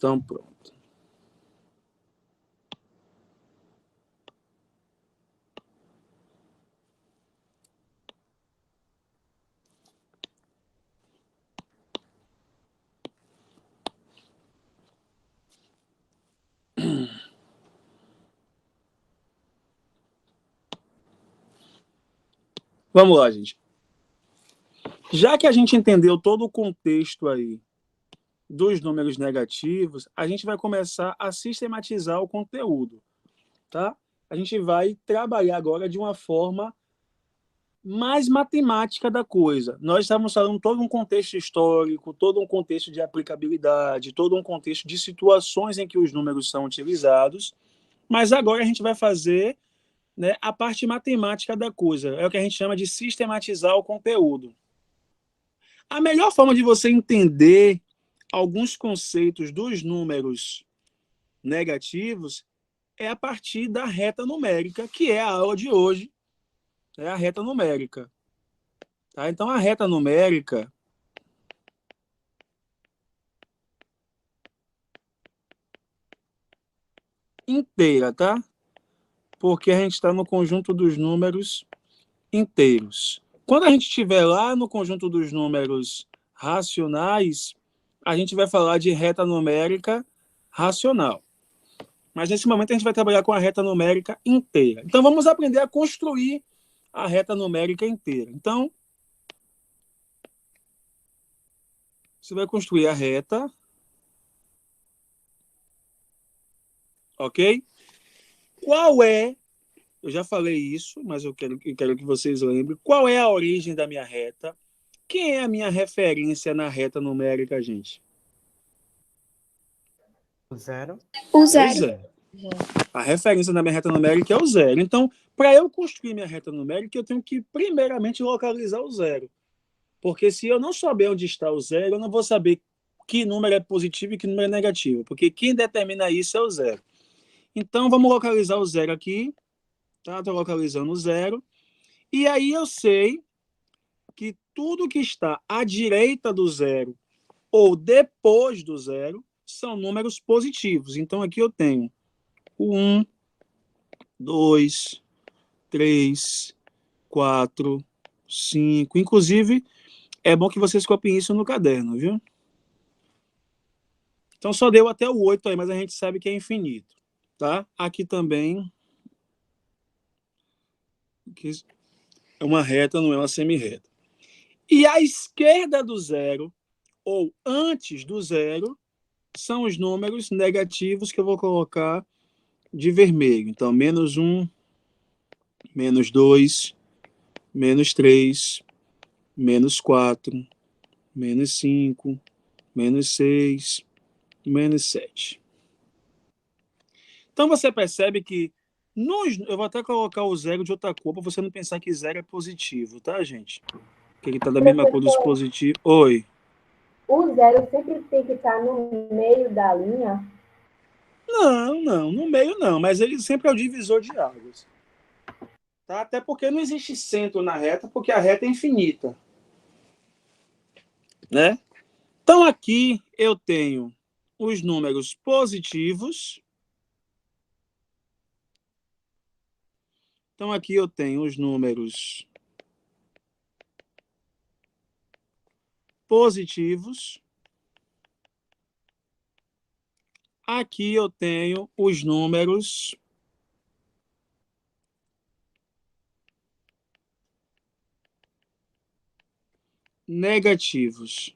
Então, pronto. Vamos lá, gente. Já que a gente entendeu todo o contexto aí dos números negativos, a gente vai começar a sistematizar o conteúdo, tá? A gente vai trabalhar agora de uma forma mais matemática da coisa. Nós estamos falando todo um contexto histórico, todo um contexto de aplicabilidade, todo um contexto de situações em que os números são utilizados, mas agora a gente vai fazer, né, a parte matemática da coisa. É o que a gente chama de sistematizar o conteúdo. A melhor forma de você entender alguns conceitos dos números negativos é a partir da reta numérica, que é a aula de hoje, é a reta numérica. Tá? Então, a reta numérica inteira, tá? Porque a gente está no conjunto dos números inteiros. Quando a gente estiver lá no conjunto dos números racionais, a gente vai falar de reta numérica racional. Mas nesse momento a gente vai trabalhar com a reta numérica inteira. Então vamos aprender a construir a reta numérica inteira. Então, você vai construir a reta, ok? Qual é, eu já falei isso, mas eu quero que vocês lembrem, qual é a origem da minha reta? Quem é a minha referência na reta numérica, gente? O zero. O É o zero. zero. A referência da minha reta numérica é o zero. Então, para eu construir minha reta numérica, eu tenho que primeiramente localizar o zero. Porque se eu não souber onde está o zero, eu não vou saber que número é positivo e que número é negativo. Porque quem determina isso é o zero. Então, vamos localizar o zero aqui. Tá? Estou localizando o zero. E aí eu sei que tudo que está à direita do zero ou depois do zero são números positivos. Então, aqui eu tenho o 1, 2, 3, 4, 5. Inclusive, é bom que vocês copiem isso no caderno, viu? Então, só deu até o 8 aí, mas a gente sabe que é infinito. Tá? Aqui também é uma reta, não é uma semi-reta. E à esquerda do zero, ou antes do zero, são os números negativos que eu vou colocar de vermelho. Então, menos 1, menos 2, menos 3, menos 4, menos 5, menos 6, menos 7. Então, você percebe que eu vou até colocar o zero de outra cor para você não pensar que zero é positivo, tá, gente? Que ele está da mesma cor dos positivos. Oi. O zero sempre tem que estar no meio da linha? Não, no meio não, mas ele sempre é o divisor de águas. Tá? Até porque não existe centro na reta, porque a reta é infinita. Né? Então, aqui eu tenho os números positivos. Então, aqui eu tenho os números positivos. Aqui eu tenho os números negativos.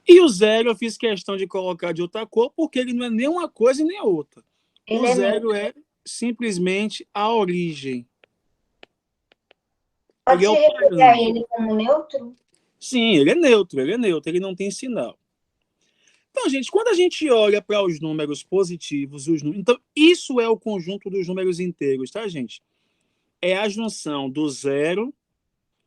E o zero eu fiz questão de colocar de outra cor, porque ele não é nem uma coisa nem outra. O zero é simplesmente a origem. Pode pegar ele como neutro? Sim, ele é neutro, ele não tem sinal. Então, gente, quando a gente olha para os números positivos, então isso é o conjunto dos números inteiros, tá, gente? É a junção do zero,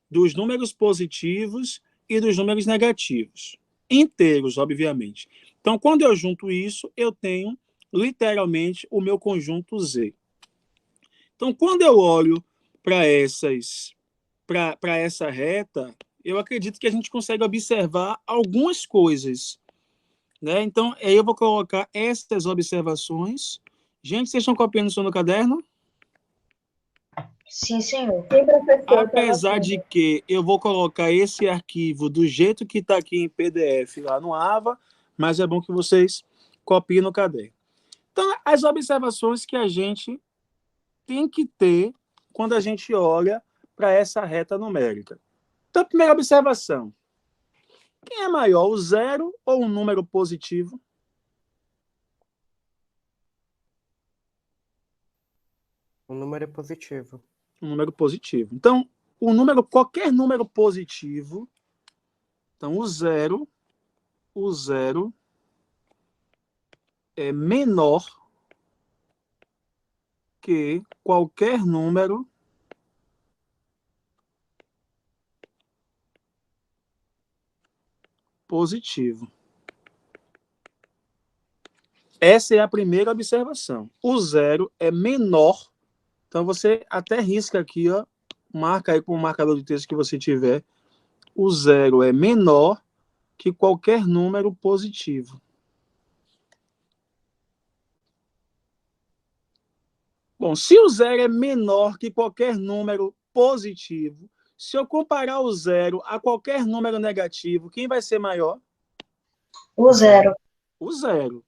dos números positivos e dos números negativos. Inteiros, obviamente. Então, quando eu junto isso, eu tenho literalmente o meu conjunto Z. Então, quando eu olho para essa reta, eu acredito que a gente consegue observar algumas coisas, né? Então, aí eu vou colocar essas observações. Gente, vocês estão copiando isso no caderno? Sim, senhor. Sim, professor, tá Apesar bacana. de que eu vou colocar esse arquivo do jeito que está aqui em PDF lá no AVA, mas é bom que vocês copiem no caderno. Então, as observações que a gente tem que ter quando a gente olha para essa reta numérica. Então, primeira observação. Quem é maior, o zero ou um número positivo? O número é positivo. Um número positivo. Então, qualquer número positivo, então o zero é menor que qualquer número positivo. Essa é a primeira observação. O zero é menor. Então, você até risca aqui, ó, marca aí com o marcador de texto que você tiver. O zero é menor que qualquer número positivo. Bom, se o zero é menor que qualquer número positivo, se eu comparar o zero a qualquer número negativo, quem vai ser maior? O zero. O zero.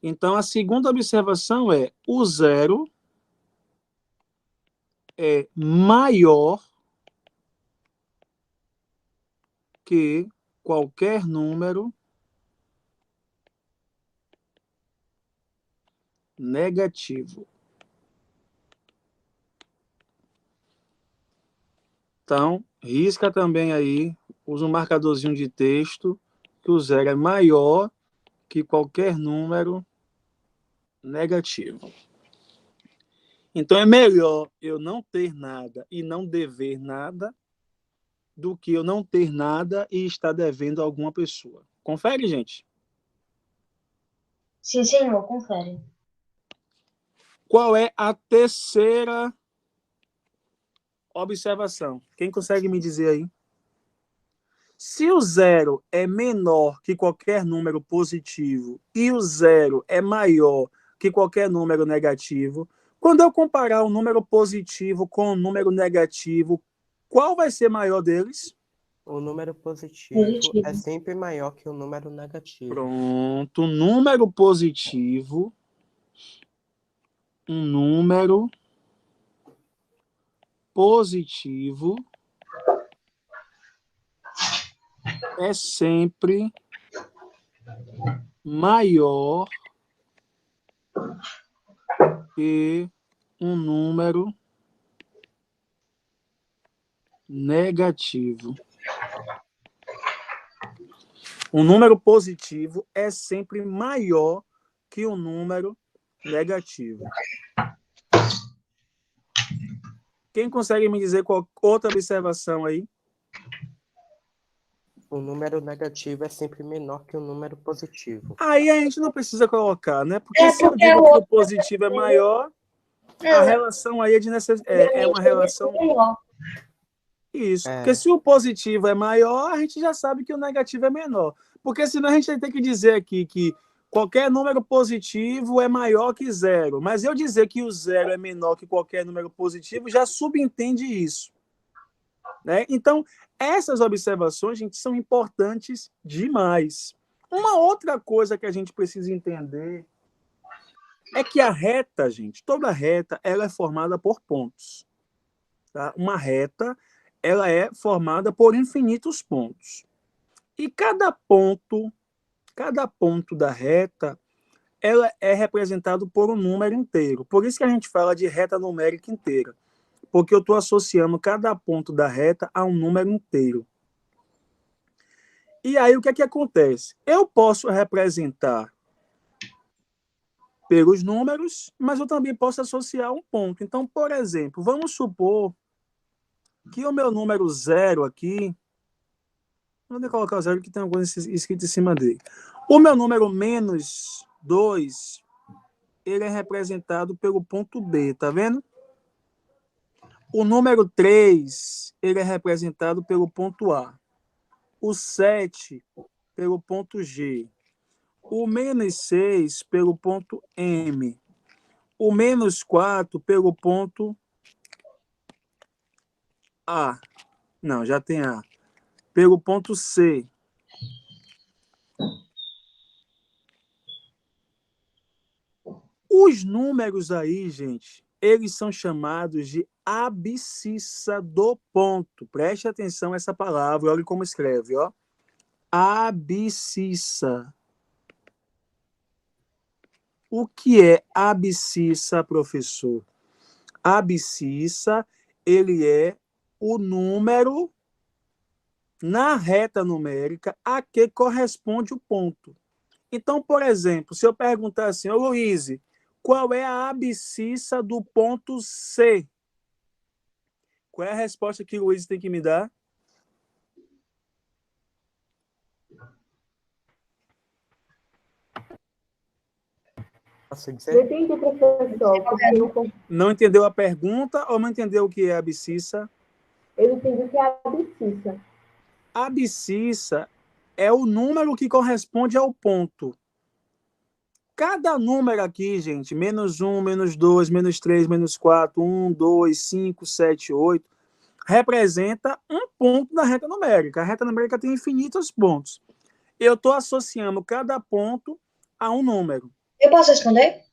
Então, a segunda observação é: o zero é maior que qualquer número negativo. Então, risca também aí, usa um marcadorzinho de texto, que o zero é maior que qualquer número negativo. Então, é melhor eu não ter nada e não dever nada do que eu não ter nada e estar devendo a alguma pessoa. Confere, gente? Sim, senhor, confere. Qual é a terceira observação? Quem consegue me dizer aí? Se o zero é menor que qualquer número positivo e o zero é maior que qualquer número negativo, quando eu comparar o número positivo com o número negativo, qual vai ser maior deles? O número positivo Positivo. é sempre maior que o número negativo. Pronto, número positivo, um número positivo é sempre maior que um número negativo. Um número positivo é sempre maior que um número negativo. Quem consegue me dizer qual outra observação aí? O número negativo é sempre menor que o número positivo. Aí a gente não precisa colocar, né? Porque É, se eu porque digo o que o outro positivo é maior, a relação aí é uma relação... Isso. É. Porque se o positivo é maior, a gente já sabe que o negativo é menor. Porque senão a gente vai ter que dizer aqui que qualquer número positivo é maior que zero. Mas eu dizer que o zero é menor que qualquer número positivo já subentende isso. Né? Então, essas observações, gente, são importantes demais. Uma outra coisa que a gente precisa entender é que a reta, gente, toda reta, ela é formada por pontos. Tá? Uma reta, ela é formada por infinitos pontos. E cada ponto da reta, ela é representado por um número inteiro. Por isso que a gente fala de reta numérica inteira. Porque eu estou associando cada ponto da reta a um número inteiro. E aí, o que é que acontece? Eu posso representar pelos números, mas eu também posso associar um ponto. Então, por exemplo, vamos supor que o meu número zero aqui... Vou colocar o zero que tem alguma coisa escrita em cima dele. O meu número menos 2, ele é representado pelo ponto B, tá vendo? O número 3, ele é representado pelo ponto A. o 7 pelo ponto G, o menos 6 pelo ponto M, o menos 4 pelo ponto A. Não, já tem A. Pelo ponto C. Os números aí, gente, eles são chamados de abscissa do ponto. Preste atenção a essa palavra, olha como escreve, ó. Abscissa. O que é abscissa, professor? Abscissa, ele é o número na reta numérica a que corresponde o ponto. Então, por exemplo, se eu perguntar assim, ô Luiz, qual é a abscissa do ponto C? Qual é a resposta que o Luiz tem que me dar? Posso Não dizer? entendi, professor, porque Não entendeu a pergunta ou não entendeu o que é abscissa? eu entendi o que é abscissa. Abscissa é o número que corresponde ao ponto. Cada número aqui, gente, menos 1, menos 2, menos 3, menos 4, 1, 2, 5, 7, 8, representa um ponto na reta numérica. A reta numérica tem infinitos pontos. Eu estou associando cada ponto a um número. Eu posso responder?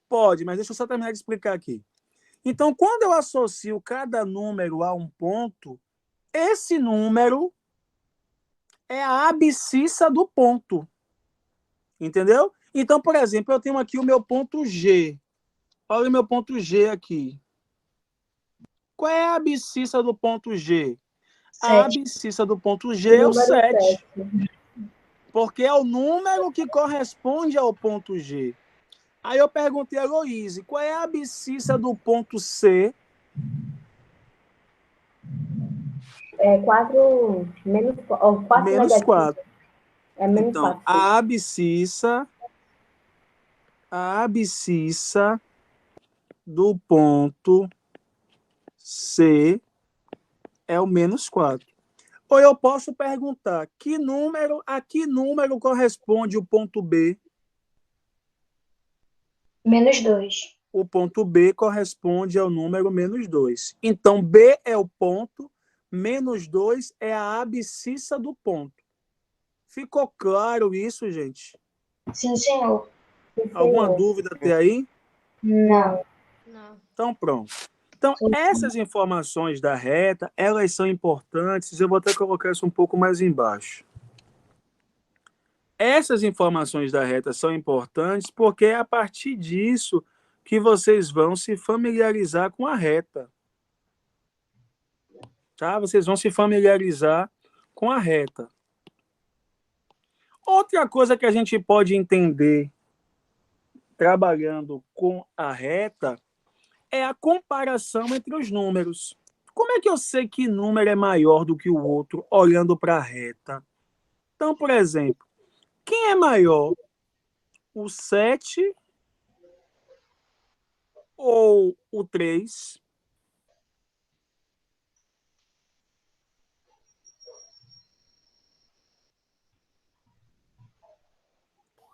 Pode, mas deixa eu só terminar de explicar aqui. Então, quando eu associo cada número a um ponto, esse número é a abscissa do ponto. Entendeu? Então, por exemplo, eu tenho aqui o meu ponto G. Olha o meu ponto G aqui. Qual é a abscissa do ponto G? A 7. abscissa do ponto G é o Número 7. 7. Porque é o número que corresponde ao ponto G. Aí eu perguntei a Heloíse, qual é a abscissa do ponto C? É 4 menos 4 Menos negativo. 4. É menos Então, 4. a abscissa do ponto C é o menos 4. Ou eu posso perguntar, a que número corresponde o ponto B? Menos 2. O ponto B corresponde ao número menos 2. Então, B é o ponto, menos 2 é a abscissa do ponto. Ficou claro isso, gente? Sim, senhor. Alguma dúvida até aí? Não. Não. Então, pronto. Então, essas informações da reta, elas são importantes. Eu vou até colocar isso um pouco mais embaixo. Essas informações da reta são importantes porque é a partir disso que vocês vão se familiarizar com a reta. Tá? Vocês vão se familiarizar com a reta. Outra coisa que a gente pode entender trabalhando com a reta é a comparação entre os números. Como é que eu sei que número é maior do que o outro olhando para a reta? Então, por exemplo, quem é maior? O 7 ou o 3?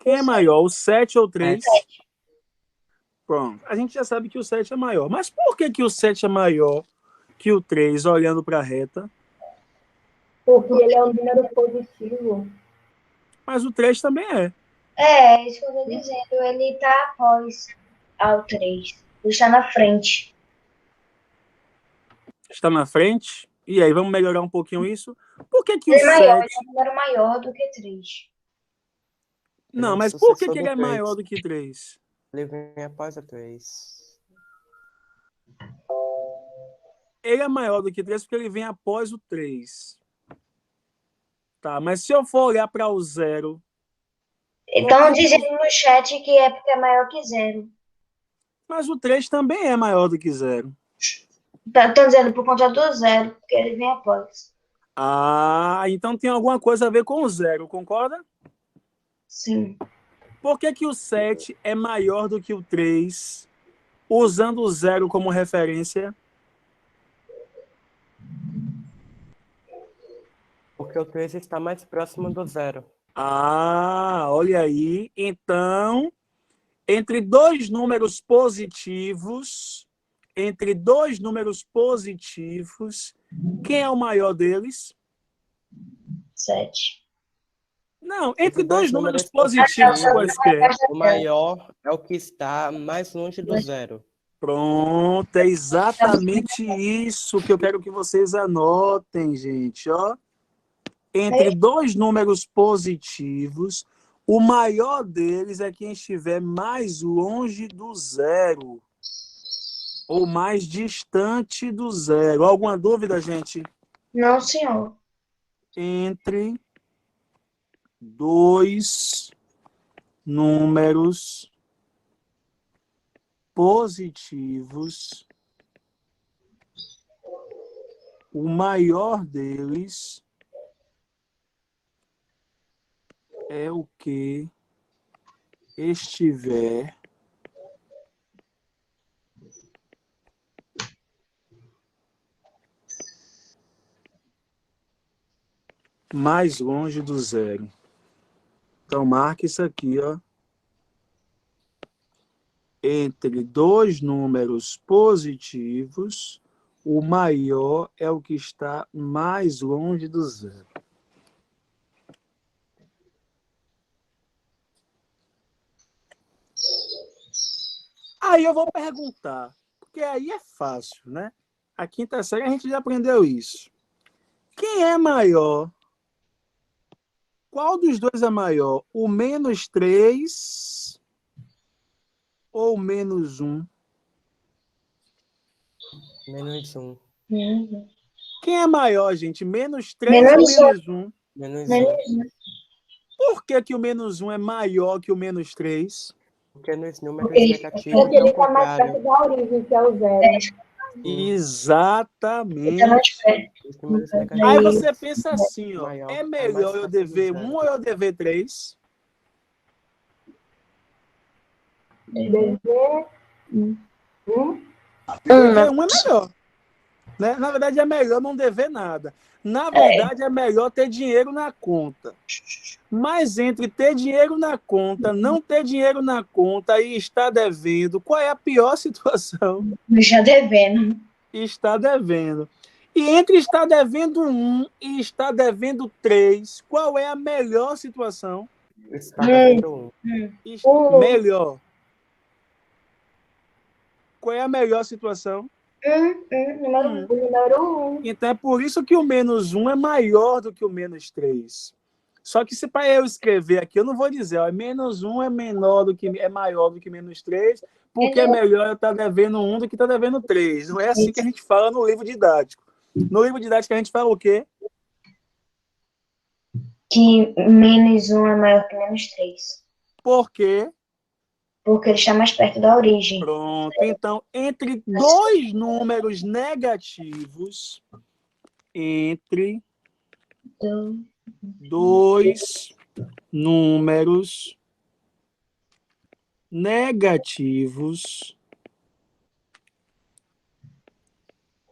Quem é maior, o 7 ou o 3? Pronto. A gente já sabe que o 7 é maior. Mas por que o 7 é maior que o 3 olhando para a reta? Porque ele é um número positivo. Mas o 3 também é. É isso que eu tô dizendo. Ele tá após ao 3. Ele está na frente. Está na frente. E aí, vamos melhorar um pouquinho isso? Por que o Ele é maior, 7... ele é um número maior do que 3. Não, o mas por que sucessor ele do é maior 3. do que 3? Ele vem após o 3. Ele é maior do que 3 porque ele vem após o 3. Tá, mas se eu for olhar para o 0... Estão dizendo no chat que é porque é maior que 0. Mas o 3 também é maior do que 0. Estão dizendo por conta do 0, porque ele vem após. Ah, então tem alguma coisa a ver com o 0, concorda? Sim. Por que o 7 é maior do que o 3, usando o 0 como referência? Porque o 3 está mais próximo do zero. Ah, olha aí. Então, entre dois números positivos, quem é o maior deles? 7. Não, Entre entre dois dois números números positivos positivos, quaisquer. o maior é o que está mais longe do zero. Pronto, é exatamente isso que eu quero que vocês anotem, gente, ó. Entre dois números positivos, o maior deles é quem estiver mais longe do zero ou mais distante do zero. Alguma dúvida, gente? Não, senhor. Entre dois números positivos, o maior deles é o que estiver mais longe do zero. Então, marque isso aqui, ó. Entre dois números positivos, o maior é o que está mais longe do zero. Aí eu vou perguntar, porque aí é fácil, né? A quinta série a gente já aprendeu isso. Quem é maior? Qual dos dois é maior? O -3 ou o -1? -1. Quem é maior, gente? -3 ou Menos um. -1? -1. Por que que o -1 é maior que o -3? Porque nos números Porque negativos Porque é o ele está mais contrário. perto da origem, que é o zero. ele tá mais Exatamente. perto. Os números Aí negativos você pensa assim, ó, maior é é mais melhor eu perto do dever zero. 1 ou eu dever 3? Dever Hum. Dever 1 é melhor. Né? Na verdade, é melhor não dever nada. Na verdade, é melhor ter dinheiro na conta. Mas entre ter dinheiro na conta, não ter dinheiro na conta e estar devendo, qual é a pior situação? Já devendo. Está devendo. E entre estar devendo 1 e estar devendo 3, qual é a melhor situação? Está devendo 1. Melhor. Qual é a melhor situação? Número 1. o número 1. Então é por isso que o -1 é maior do que o -3. Só que se para eu escrever aqui, eu não vou dizer, ó, -1 é maior do que -3, porque é melhor eu estar devendo 1 do que estar devendo 3. Não é assim que a gente fala no livro didático. No livro didático a gente fala o quê? Que -1 é maior que -3. Porque Porque ele está mais perto da origem. pronto. Então, entre dois números negativos, entre Então, dois números negativos,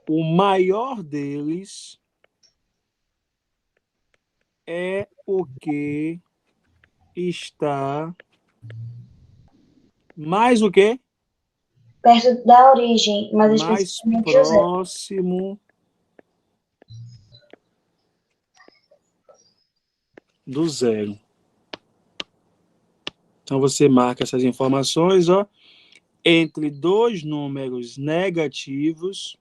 o maior deles é o que está mais o quê? perto da origem, mas Mais especificamente o zero. próximo do zero. Então você marca essas informações, ó. Entre dois números negativos,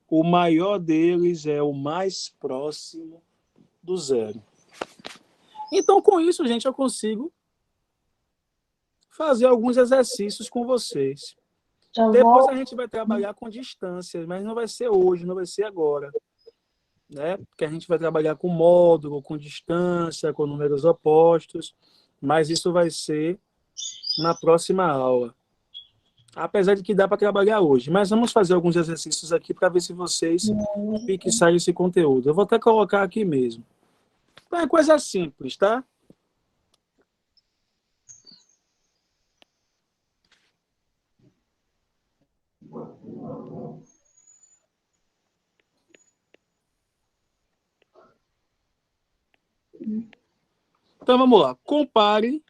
o maior deles é o mais próximo do zero. Então, com isso, gente, eu consigo fazer alguns exercícios com vocês. Só Depois vou. a gente vai trabalhar com distâncias, mas não vai ser hoje, não vai ser agora. Né? Porque a gente vai trabalhar com módulo, com distância, com números opostos, mas isso vai ser na próxima aula. Apesar de que dá para trabalhar hoje. Mas vamos fazer alguns exercícios aqui para ver se vocês fixarem esse conteúdo. Eu vou até colocar aqui mesmo. É coisa simples, tá? Então vamos lá. Compare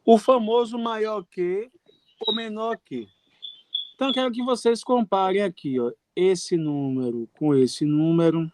o famoso maior que ou menor que. Então, eu quero que vocês comparem aqui, ó, esse número com esse número.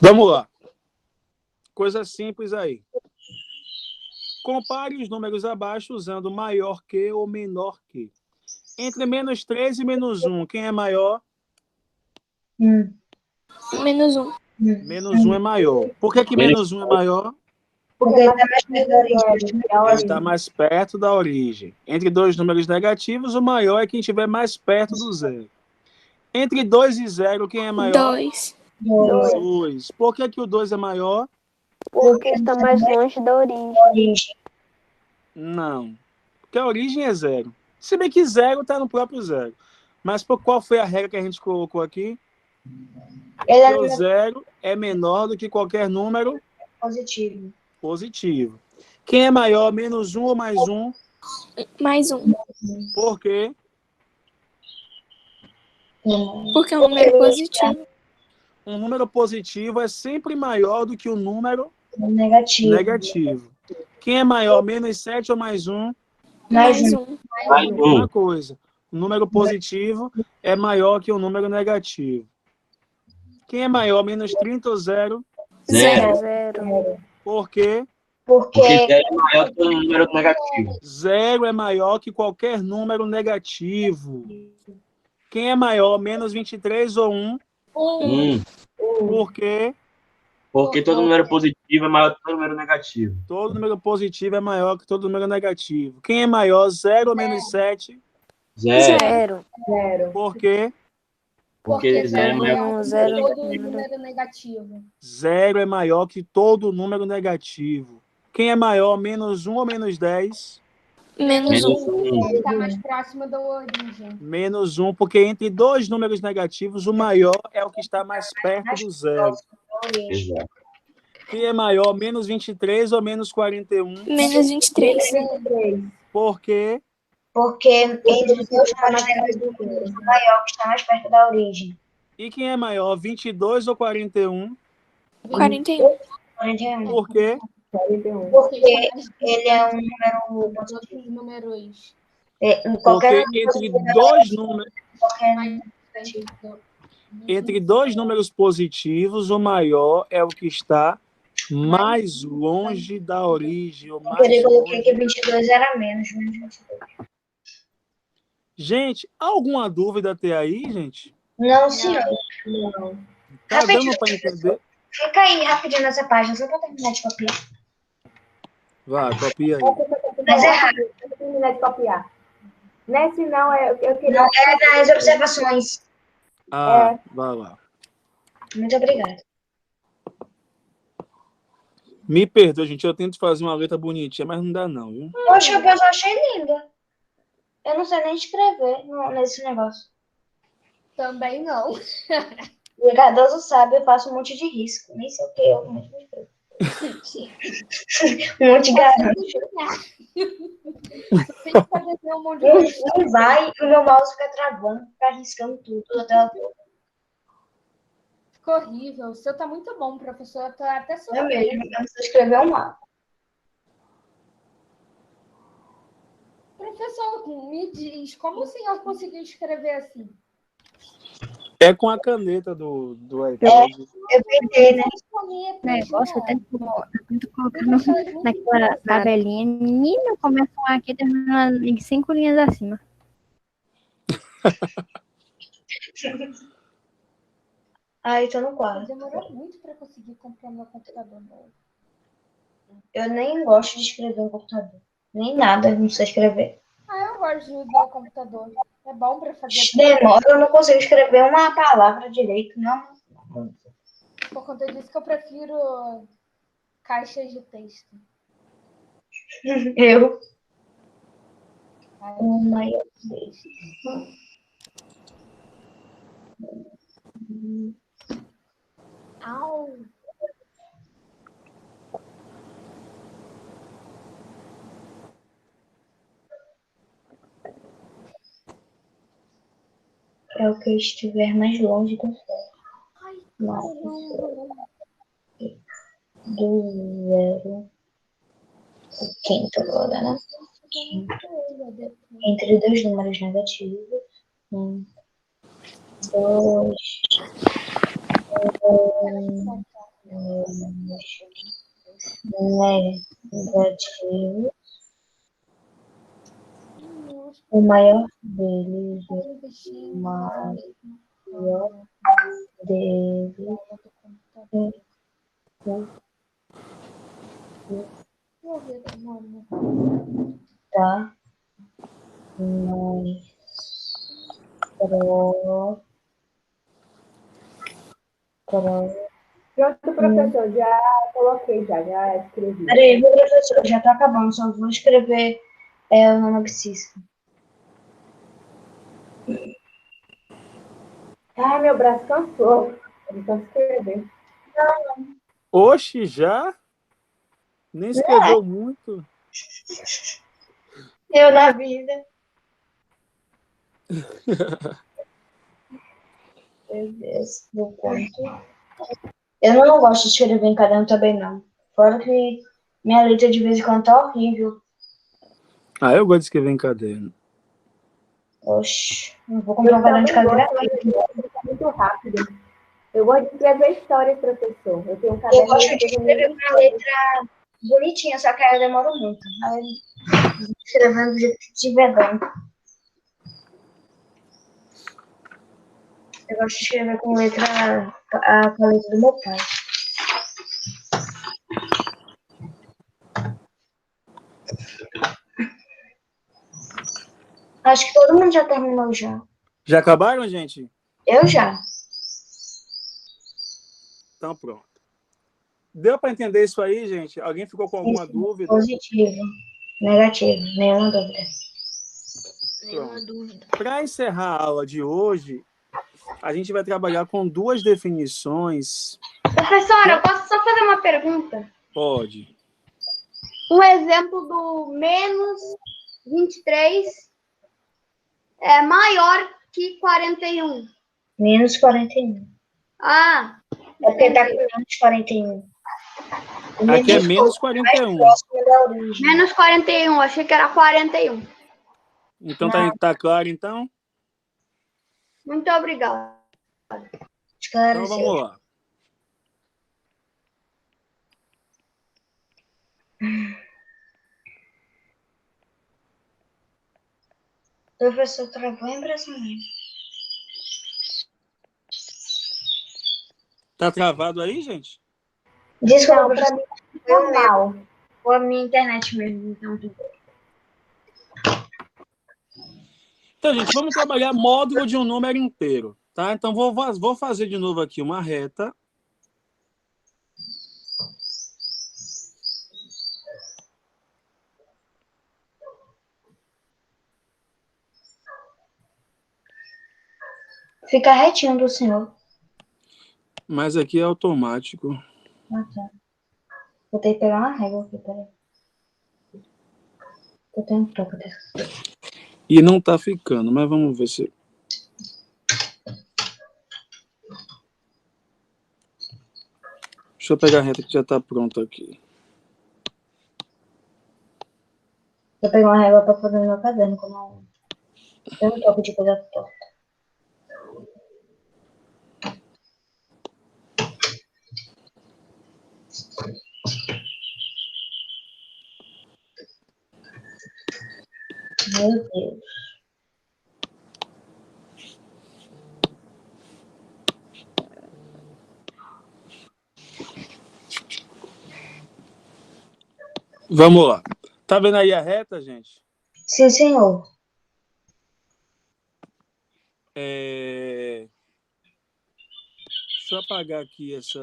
Vamos lá. Coisa simples aí. Compare os números abaixo usando maior que ou menor que. Entre menos 3 e menos 1, quem é maior? Menos 1. Menos 1 é maior. Por que menos 1 é maior? Porque ele tá mais perto da origem. Ele está mais perto da origem. Entre dois números negativos, o maior é quem estiver mais perto do zero. Entre 2 e 0, quem é maior? 2. 2. Por que o 2 é maior? Porque está mais longe da origem. Origem. Não. Porque a origem é 0. Se bem que 0 está no próprio 0. Mas qual foi a regra que a gente colocou aqui? Ele é Que o 0 é menor do que qualquer número positivo. positivo. Quem é maior, menos 1 ou mais 1? Mais 1. Por quê? Porque é um número positivo. Um número positivo é sempre maior do que o número Negativo. negativo. Quem é maior, menos 7 ou mais 1? Mais Mais um. 1. Mesma coisa. O número positivo é maior que o número negativo. Quem é maior, menos 30 ou 0? 0. Zero. Por quê? Porque Porque 0 é maior que o número negativo. 0 é maior que qualquer número negativo. Quem é maior, menos 23 ou 1? Por quê? Porque todo número positivo é maior que todo número negativo. Todo número positivo é maior que todo número negativo. Quem é maior, 0 ou menos 7? 0. Zero. Zero. Por quê? Porque 0 é maior que Zero. todo número negativo. 0 é maior que todo número negativo. Quem é maior, menos 1 ou menos 10? Menos menos 1. 1. Ele está mais próximo da origem. Menos 1, porque entre dois números negativos, o maior é o que está mais perto do zero. Exato. Quem é maior, menos 23 ou menos 41? Menos 23. Por quê? Porque entre os dois números negativos, o maior que está mais perto da origem. E quem é maior, 22 ou 41? 41. 41. Por quê? 41. Porque ele é um número Os outros números Porque qualquer mais frente do- entre dois números positivos, o maior é o que está mais longe da origem. Ou mais ele coloquei longe. que 22 era menos 22. Gente, alguma dúvida até aí, gente? Não, senhor. Não. Tá Rapidinho. dando para entender? Fica aí rapidinho nessa página, só para terminar de copiar. Vai, copia aí. Mas é rápido. Eu terminei de copiar. Nesse não, eu queria... Não, é das observações. Ah, vai lá. Muito obrigada. Me perdoa, gente, eu tento fazer uma letra bonitinha, mas não dá não, viu? Poxa, eu achei linda. Eu não sei nem escrever nesse negócio. Também não. O Cardoso sabe, eu faço um monte de risco. Nem sei o que eu mesmo escrevo. Um monte de garanto. Tem que fazer um monte de coisa. Não vai, e o meu mouse fica travando, fica arriscando tudo. Ficou horrível. O seu tá muito bom, professor. Eu tô até É surpresa. mesmo, eu não sei escrever um mapa. Professor, me diz, como o senhor conseguiu escrever assim? É com a caneta do iPad. Eu pensei, né? Canetas, Negócio, eu né? tento colocar naquela tabelinha. Menino, começa um aqui e termina em 5 linhas acima. Aí tô no quarto. Demorou muito para conseguir comprar meu computador novo. Eu nem gosto de escrever no computador. Nem nada, não sei escrever. Eu gosto de usar o computador. É bom para fazer. Demora, eu não consigo escrever uma palavra direito, não. Por conta disso que eu prefiro caixas de texto. Eu. Ai, Uma Au! é o que estiver mais longe do céu. Mais do zero. O quinto agora, né? Entre dois números negativos. 2 negativos. O maior deles, o maior deles tá mais Pronto, professor, já coloquei, já escrevi. Peraí, meu professor, já tá acabando, só vou escrever o nome Cisco. Ai, meu braço cansou. Eu não escrever. Oxe, já? Nem escreveu muito. Eu na vida. Meu Deus, do quanto. Eu não gosto de escrever em caderno também, não. Fora que minha letra de vez em quando tá horrível. Ah, eu gosto de escrever em caderno. Oxe, não vou comprar Eu um caderno de também caderno. gosto, mas eu gosto de ficar muito rápido. Eu gosto de escrever histórias, professor. Eu tenho um Eu caderno gosto de escrevo escrever minhas com a letra bonitinha, só que aí eu demoro muito. Aí, escrevendo do jeito que tiver dando. Eu gosto de escrever com com a letra do meu pai. Acho que todo mundo já terminou já. Já acabaram, gente? Eu já. Então pronto. Deu para entender isso aí, gente? Alguém ficou com alguma dúvida? Positivo. Negativo. Nenhuma dúvida. Nenhuma dúvida. Para encerrar a aula de hoje, a gente vai trabalhar com duas definições. Professora, eu posso só fazer uma pergunta? Pode. Um exemplo do menos 23 é maior que 41. Menos 41. Ah, É porque tá com menos 41. Aqui é menos 41. Próximo da origem. menos 41. Achei que era 41. Então tá claro, então? Muito obrigada. Então vamos lá. O professor travou impressionante. Tá travado aí, gente? Desculpa, Não, para professor. mim é normal. Foi a minha internet mesmo, então tudo bem. Então, gente, vamos trabalhar módulo de um número inteiro, tá? Então, vou fazer de novo aqui uma reta. Fica retinho do senhor. Mas aqui é automático. Ah, tá. Vou ter que pegar uma régua aqui, peraí. Eu tenho um toque dessa. E não tá ficando, mas vamos ver se... Deixa eu pegar a reta que já tá pronta aqui. Vou pegar uma régua pra fazer no meu caderno, como eu tenho um toque de coisa torta. Meu Deus. Vamos lá. Tá vendo aí a reta, gente? Sim, senhor. Deixa eu apagar aqui essa...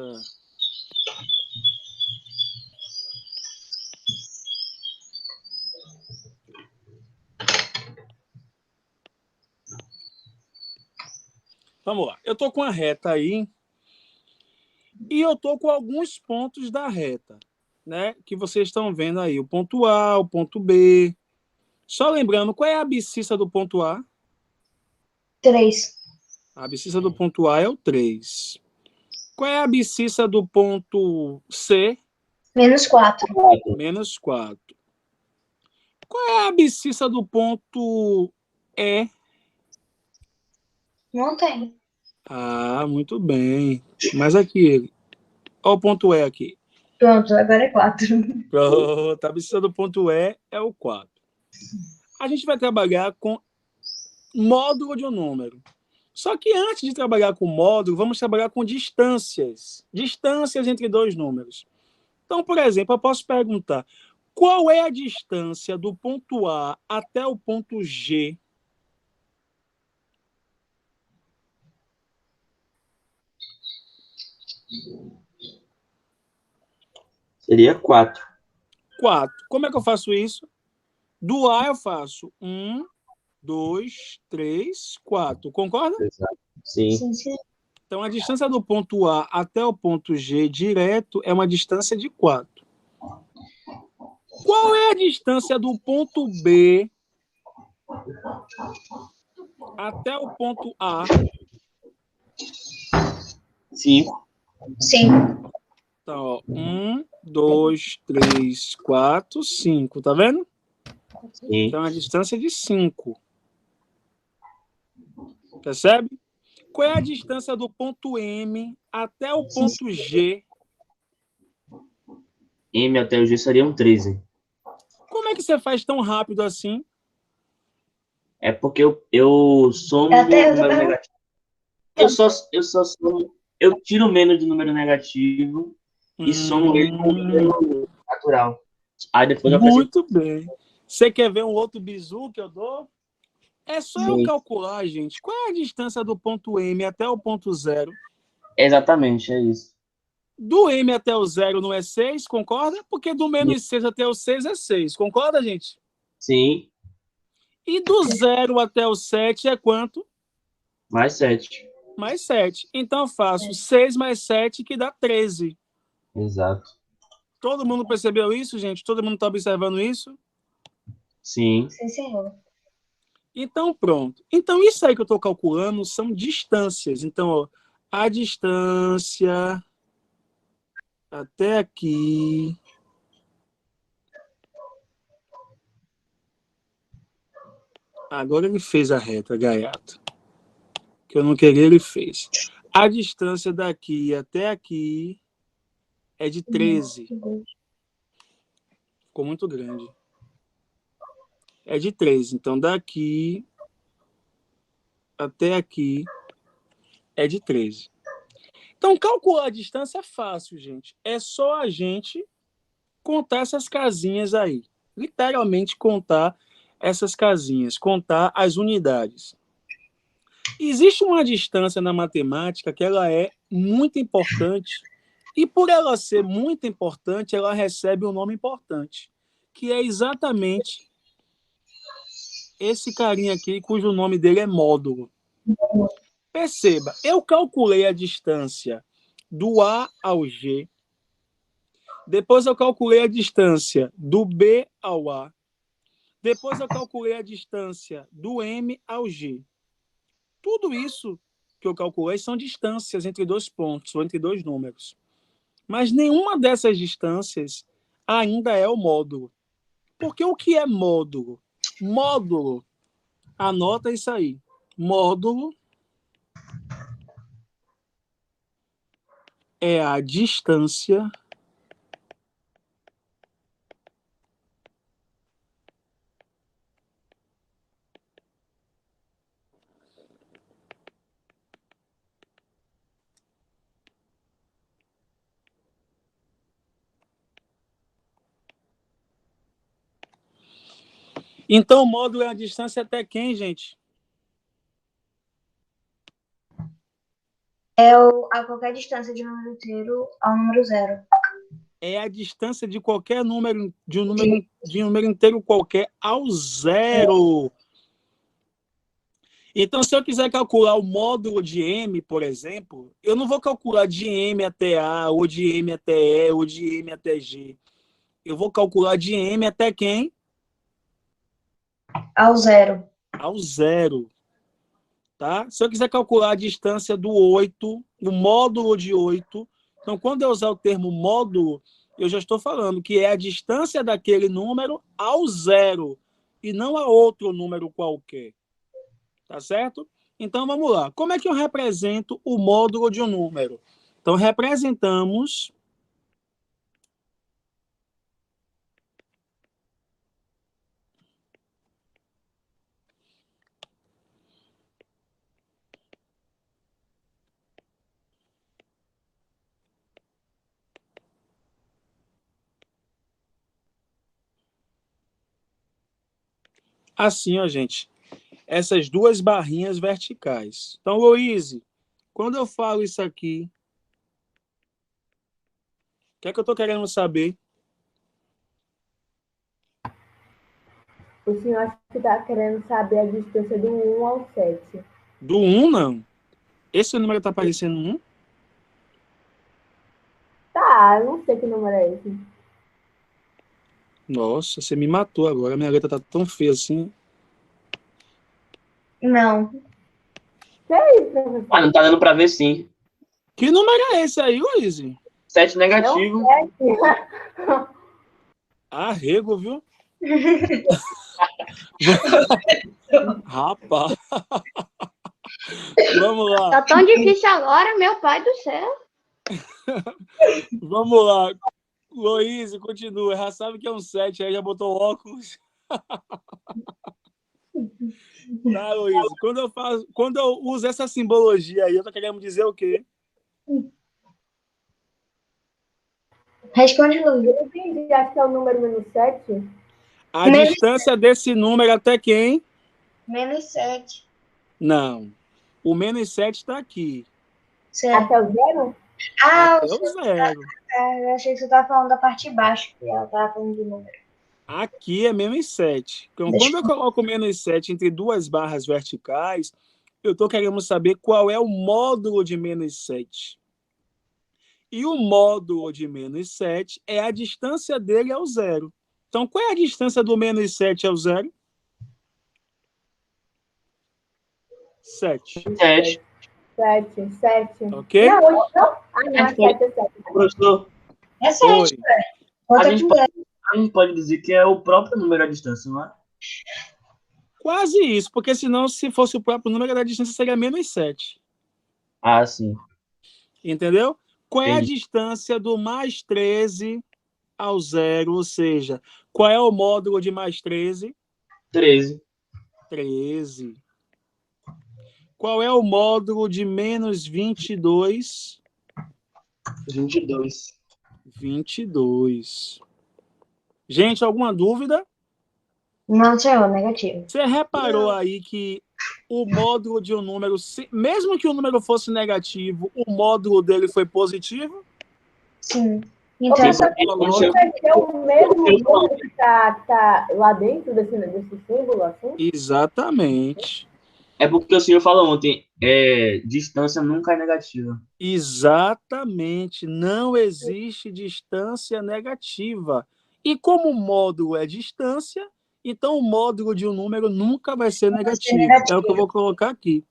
Vamos lá. Eu tô com a reta aí e eu tô com alguns pontos da reta, né? Que vocês estão vendo aí. O ponto A, o ponto B. Só lembrando, qual é a abscissa do ponto A? 3. A abscissa do ponto A é o 3. Qual é a abscissa do ponto C? Menos 4. Menos 4. Qual é a abscissa do ponto E? Não tem. Ah, muito bem. Mas aqui, olha o ponto E aqui. Pronto, agora é 4. Pronto, a abscissa do ponto E é o 4. A gente vai trabalhar com módulo de um número. Só que antes de trabalhar com módulo, vamos trabalhar com distâncias. Distâncias entre dois números. Então, por exemplo, eu posso perguntar: qual é a distância do ponto A até o ponto G? Seria 4. 4. Como é que eu faço isso? Do A eu faço 1, 2, 3, 4. Concorda? Exato. Sim. Sim, sim. Então, a distância do ponto A até o ponto G direto é uma distância de 4. Qual é a distância do ponto B até o ponto A? 5. 5. Então, ó, 1, 2, 3, 4, 5. Tá vendo? Sim. Então, a distância é de 5. Percebe? Qual é a distância do ponto M até o ponto G? M até o G seriam 13. Como é que você faz tão rápido assim? É porque eu somo Até eu tô número perguntando. negativo. Eu só somo. Eu tiro menos do número negativo e somo ele com o número natural. Aí depois eu acrescento. Muito bem. Você quer ver um outro bizu que eu dou? É só eu Sim. calcular, gente. Qual é a distância do ponto M até o ponto 0? Exatamente, é isso. Do M até o 0 não é 6, concorda? Porque do menos 6 até o 6 é 6. Concorda, gente? Sim, E do 0 até o 7 é quanto? mais 7. Mais 7. Então eu faço 6 mais 7, que dá 13. Exato. Todo mundo percebeu isso, gente? Todo mundo está observando isso? Sim. Sim, senhor. Então, pronto. Então, isso aí que eu estou calculando são distâncias. Então, ó, a distância até aqui. Agora ele fez a reta, gaiato. Que eu não queria, ele fez. A distância daqui até aqui é de 13. Ficou muito grande. É de 13. Então, daqui até aqui é de 13. Então, calcular a distância é fácil, gente. É só a gente contar essas casinhas aí. Literalmente contar essas casinhas, contar as unidades. Existe uma distância na matemática que ela é muito importante, e por ela ser muito importante, ela recebe um nome importante, que é exatamente esse carinha aqui, cujo nome dele é módulo. Perceba, eu calculei a distância do A ao G, depois eu calculei a distância do B ao A, depois eu calculei a distância do M ao G. Tudo isso que eu calculei são distâncias entre dois pontos, ou entre dois números. Mas nenhuma dessas distâncias ainda é o módulo. Porque o que é módulo? Módulo, anota isso aí. Módulo é a distância Então, o módulo é a distância até quem, gente? A qualquer distância de um número inteiro ao número zero. É a distância de qualquer número, de um número inteiro qualquer ao zero. Então, se eu quiser calcular o módulo de M, por exemplo, eu não vou calcular de M até A, ou de M até E, ou de M até G. Eu vou calcular de M até quem? Ao zero. Ao zero. Tá? Se eu quiser calcular a distância do 8, o módulo de 8, então, quando eu usar o termo módulo, eu já estou falando que é a distância daquele número ao zero, e não a outro número qualquer. Tá certo? Então, vamos lá. Como é que eu represento o módulo de um número? Então, representamos assim, ó, gente. Essas duas barrinhas verticais. Então, Luíse, quando eu falo isso aqui, o que é que eu estou querendo saber? O senhor acho que está querendo saber a distância do 1 ao 7. Do 1, não. Esse número está aparecendo 1? Tá, eu não sei que número é esse. Nossa, você me matou agora. Minha letra tá tão feia assim. Não. Que é isso, professor? Ah, não tá dando pra ver sim. Que número é esse aí, Luíse? 7 negativo. Arrego, viu? Rapaz. Vamos lá. Tá tão difícil agora, meu pai do céu. Vamos lá. Luíse, continua. Já sabe que é um 7, aí já botou óculos. Tá, Luíse. Quando eu uso essa simbologia aí, eu tô querendo dizer o quê? Responde, Luiz. Eu entendi, acho que é o número menos 7. A distância desse número até quem? Menos 7. Não. O menos 7 está aqui. Certo. Até o 0? Ah, Até o zero. eu achei que você estava falando da parte de baixo, que ela estava falando de número. Aqui é menos 7. Então, quando eu coloco menos 7 entre duas barras verticais, eu estou querendo saber qual é o módulo de menos 7. E o módulo de menos 7 é a distância dele ao zero. Então, qual é a distância do menos 7 ao zero? 7. 7. 7. Ok? Não, 8 não? Ah, não, é 7, é 7. Professor, É 7, Oi. velho. a Bota gente, com pode, zero. a gente pode dizer que é o próprio número à distância, não é? Quase isso, porque senão, se fosse o próprio número, a distância seria menos 7. Ah, sim. Entendeu? Qual é a Entendi. distância do mais 13 ao zero? Ou seja, qual é o módulo de mais 13? 13. 13. Qual é o módulo de menos 22? 22. 22. Gente, alguma dúvida? Não, senhor, negativo. Você reparou aí que o módulo de um número, mesmo que o número fosse negativo, o módulo dele foi positivo? Sim. Ô, Então, professor, Professor, vai ser o mesmo número que tá lá dentro desse símbolo, assim? Exatamente. é porque o senhor falou ontem, distância nunca é negativa. Exatamente. Não existe distância negativa. E como o módulo é distância, então o módulo de um número nunca vai ser negativo. É o que eu vou colocar aqui.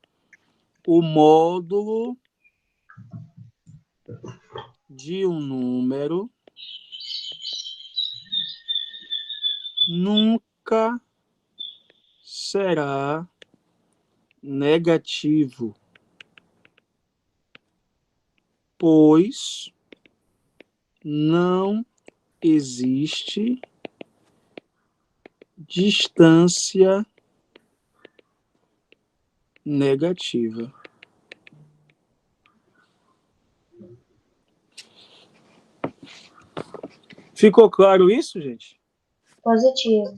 O módulo de um número nunca será negativo, pois não existe distância negativa. Ficou claro isso, gente? positivo.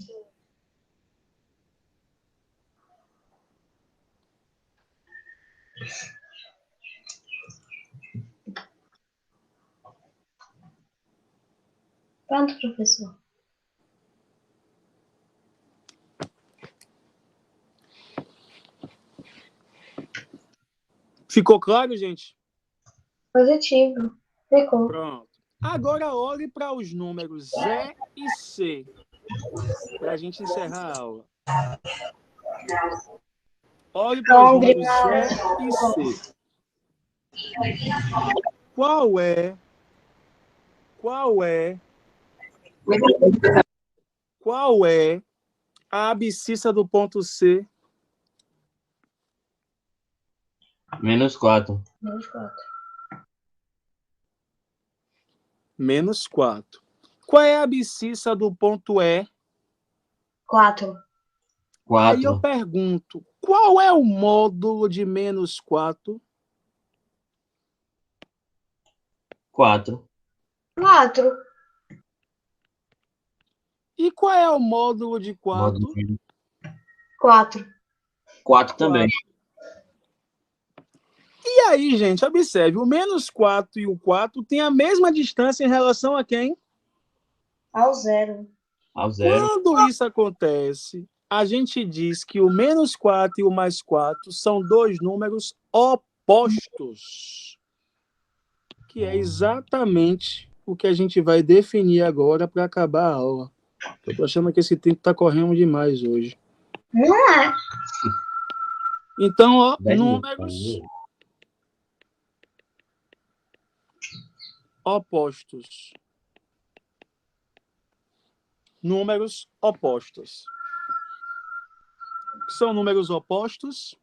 Pronto, professor. Ficou claro, gente? Positivo. Ficou. Pronto. Agora olhe para os números E e C, para a gente encerrar a aula. Olhe para os números E e C. Qual é a abscissa do ponto C? -4. -4. -4. Qual é a abscissa do ponto E? 4. Aí eu 4. pergunto, qual é o módulo de -4? 4. 4. E qual é o módulo de 4? 4. 4 também. E aí, gente, observe, o -4 e o 4 têm a mesma distância em relação a quem? Ao 0. Ao 0. Quando isso acontece, a gente diz que o -4 e o +4 são dois números opostos, que é exatamente o que a gente vai definir agora para acabar a aula. Eu tô achando que esse tempo está correndo demais hoje. Não é. Então, ó, 10 números opostos. Números opostos. O que são números opostos?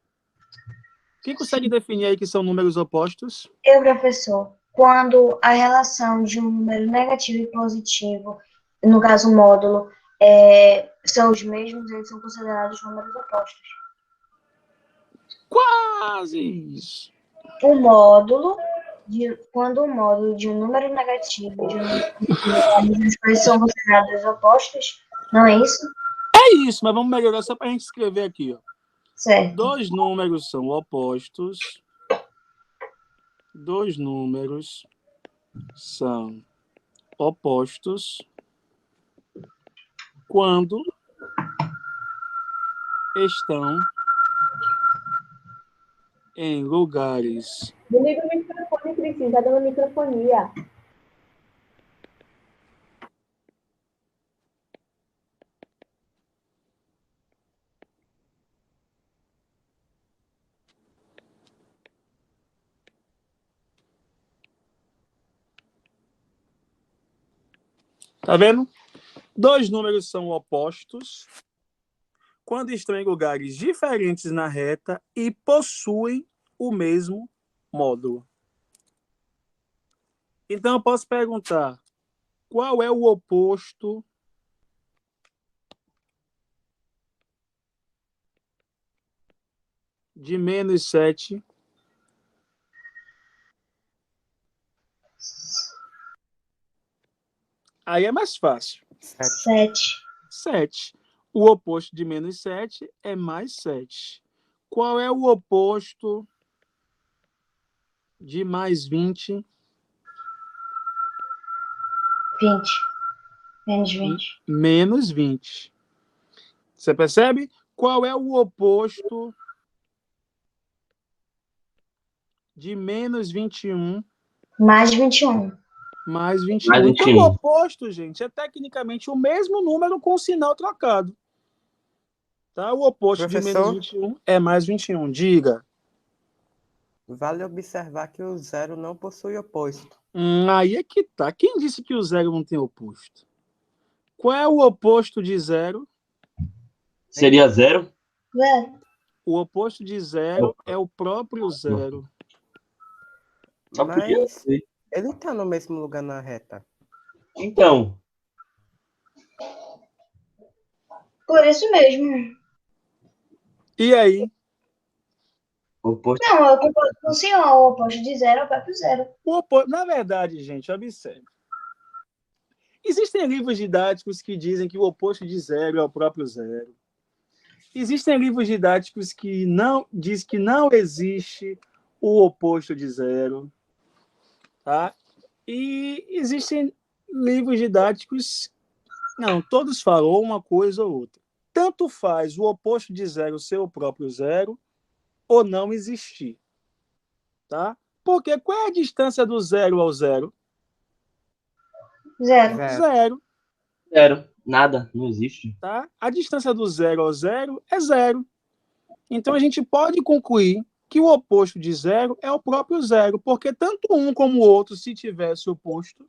Quem consegue definir aí que são números opostos? Eu, professor, quando a relação de um número negativo e positivo, no caso o módulo, são os mesmos, eles são considerados números opostos. Quase isso. Quando o módulo de um número negativo e de um número positivo, as coisas são consideradas opostas, não é isso? É isso, mas vamos melhorar só para a gente escrever aqui. Ó. Certo. Dois números são opostos. Dois números são opostos quando estão em lugares Desliga o microfone, Cristina, tá dando microfonia. Tá vendo? Dois números são opostos quando estão em lugares diferentes na reta e possuem o mesmo módulo. Então, eu posso perguntar, qual é o oposto de -7? Aí é mais fácil. 7. 7. O oposto de -7 é +7. Qual é o oposto de +20? 20. Menos 20. -20. Você percebe? Qual é o oposto de -21? Mais 21. +21. Mais Então, 21. o oposto, gente, é tecnicamente o mesmo número com o sinal trocado. Tá? O oposto Professor? de -21 é +21. Diga. Vale observar que o 0 não possui oposto. Aí é que tá. Quem disse que o 0 não tem oposto? Qual é o oposto de 0? Seria 0? 0. O oposto de 0 é o próprio 0. Só podia Mas ser. ele tá no mesmo lugar na reta. Então, Por isso mesmo. E aí? o oposto. Não, eu concordo com o senhor. O oposto de 0 é o próprio 0. Na verdade, gente, observe. Existem livros didáticos que dizem que o oposto de 0 é o próprio 0. Existem livros didáticos que não diz que não existe o oposto de zero, tá? E existem livros didáticos, não, todos falam uma coisa ou outra. Tanto faz o oposto de zero ser o próprio zero ou não existir, tá? Porque qual é a distância do zero ao zero? Zero. Zero, Zero. Nada. Não existe. tá? A distância do zero ao zero é zero. Então a gente pode concluir que o oposto de zero é o próprio zero, porque tanto um como o outro, se tivesse oposto,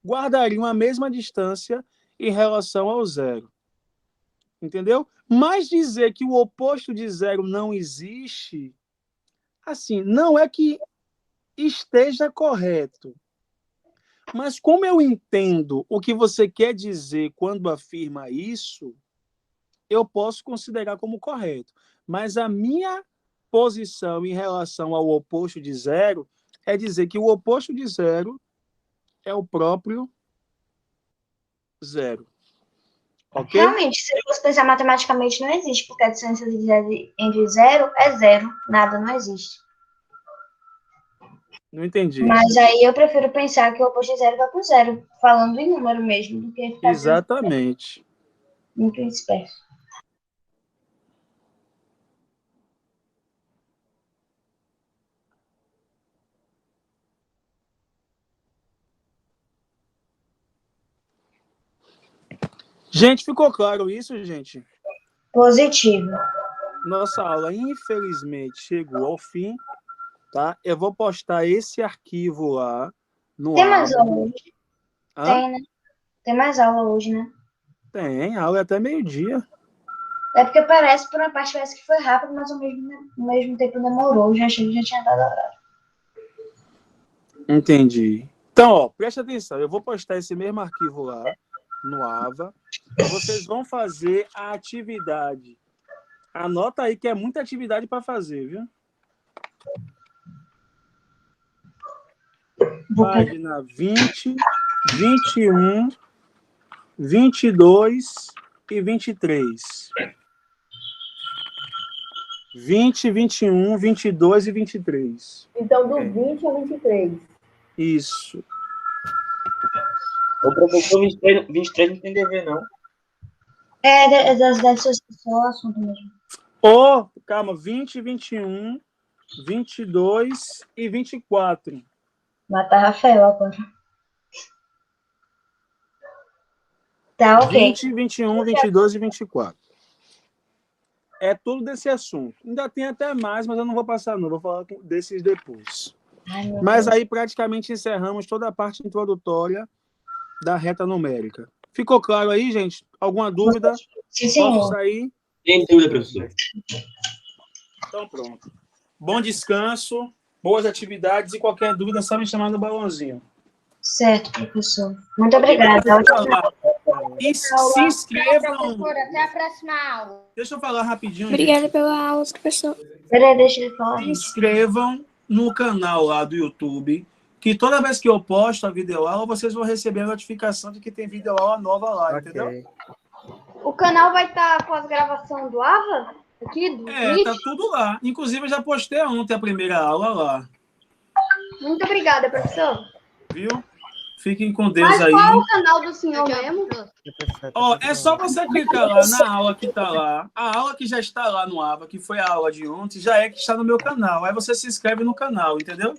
guardariam a mesma distância em relação ao zero. Entendeu? Mas dizer que o oposto de zero não existe, assim, não é que esteja correto. Mas como eu entendo o que você quer dizer quando afirma isso, eu posso considerar como correto. Mas a minha posição em relação ao oposto de zero é dizer que o oposto de zero é o próprio zero. Ok? Realmente, se você pensar matematicamente, não existe, porque a distância entre zero é zero. Nada não existe. Não entendi. Mas aí eu prefiro pensar que o oposto de zero vai pro zero, falando em número mesmo, do que ficar Exatamente. muito disperso. Gente, ficou claro isso, gente? Positivo. Nossa aula, infelizmente, chegou ao fim, tá? Eu vou postar esse arquivo lá no Tem mais Aba. aula hoje? Hã? Tem, né? Tem mais aula hoje, né? Tem, a aula é até meio-dia. É porque parece, por uma parte, parece que foi rápido, mas ao mesmo tempo demorou. Eu já achei que já tinha dado a hora. Entendi. Então, ó, preste atenção. Eu vou postar esse mesmo arquivo lá no Ava. Vocês vão fazer a atividade. Anota aí que é muita atividade para fazer, viu? Página 20, 21, 22 e 23. 20, 21, 22 e 23. Então, do 20 ao 23. Isso. O professor 23 não tem dever, não. Deve ser só o assunto mesmo. Ô, calma, 20, 21, 22 e 24. Matar Rafael agora. Tá, ok. 20, 21, 22 e 24. É tudo desse assunto. Ainda tem até mais, mas eu não vou passar, não. Vou falar desses depois. Ai, meu Mas Deus. aí praticamente encerramos toda a parte introdutória da reta numérica. Ficou claro aí, gente? Alguma dúvida? Sim, Posso senhor. sair? Tem dúvida, professor. Então pronto. Bom descanso, boas atividades e qualquer dúvida é só me chamar no balãozinho. Certo, professor. Muito obrigada. E se inscrevam. Professora, até a próxima aula. Deixa eu falar rapidinho, Obrigada gente. pela aula, professor. Peraí, deixa ele falar. Se inscrevam no canal lá do YouTube, que toda vez que eu posto a videoaula, vocês vão receber a notificação de que tem videoaula nova lá, entendeu? Ok. O canal vai estar com as gravações do AVA? Aqui, do Twitch? Tá tudo lá. Inclusive, eu já postei ontem a primeira aula lá, Muito obrigada, professor. viu? Fiquem com Deus Mas aí. qual é o canal do senhor mesmo? Ó, é só você clicar lá na aula que tá lá. A aula que já está lá no Ava, que foi a aula de ontem, já é que está no meu canal. Aí você se inscreve no canal, entendeu?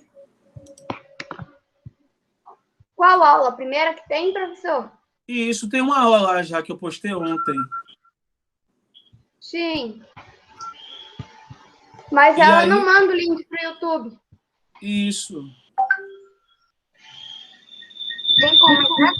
Qual aula? A primeira que tem, professor? E isso tem uma aula lá já que eu postei ontem. Sim. Mas E ela aí? não manda o link pro YouTube. Isso. Tem como entrar?